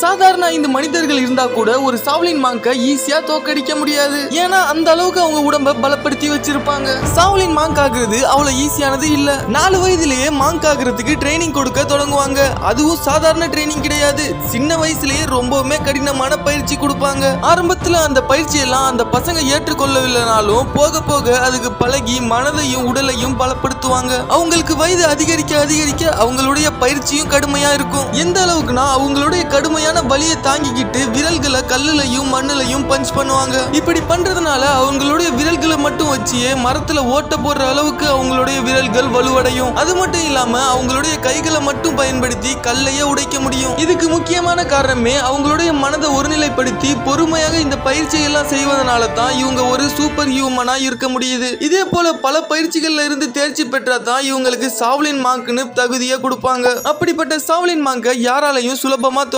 சாதாரண 5 மனிதர்கள் இருந்தா கூட ஒரு சாவ்லின் மாங்கை ஈஸியா தோக்கடிக்க முடியாது. ஏன்னா அந்த அளவுக்கு அவங்க உடம்ப பலப்படுத்தி வச்சிருப்பாங்க. சாவ்லின் மாங்க் ஆகுறது அவ்வளவு ஈஸியானது இல்ல. 4 வயதிலேயே மாங்க் ஆகுறதுக்கு ட்ரைனிங் கொடுக்க தொடங்குவாங்க. அதுவும் சாதாரண ட்ரைனிங் கிடையாது. சின்ன வயசுலயே ரொம்பவுமே கடினமான பயிற்சி கொடுப்பாங்க. ஆரம்பத்துல அந்த பயிற்சி எல்லாம் அந்த பசங்க ஏற்றுக்கொள்ளவில்லைனாலும் போக போக அதுக்கு பழகி மனதையும் உடலையும் பலப்படுத்துவாங்க. அவங்களுக்கு வயது அதிகரிக்க அதிகரிக்க அவங்களுடைய பயிற்சியும் கடுமையா இருக்கும். எந்த அளவுக்குனா அவங்களுடைய கடுமையான வலியை தாங்கிக்கிட்டு விரல்களை கல்லுலையும் மண்ணுலையும் பஞ்ச் பண்ணுவாங்க. இப்படி பண்றதுனால அவங்களுடைய விரல்களை மட்டும் வச்சு மரத்துல ஓட்ட போடுற அளவுக்கு அவங்களுடைய விரல்கள் வலுவடையும். அது மட்டும் இல்லாம அவங்களுடைய கைகளை மட்டும் பயன்படுத்தி கல்லையே உடைக்க முடியும். இதுக்கு முக்கியமான காரணமே அவங்களுடைய மனதை ஒருநிலைப்படுத்தி பொறுமையாக இந்த பயிற்சியை எல்லாம் செய்வதனால தான் இவங்க ஒரு சூப்பர் ஹியூமனா இருக்க முடியுது. இதே போல பல பயிற்சிகள்ல இருந்து தேர்ச்சி பெற்றா தான் இவங்களுக்கு சாவ்லின் மாங்க்னு தகுதியை கொடுப்பாங்க. அப்படிப்பட்ட சாவ்லின் மாங்கை யாராலையும் சுலபமா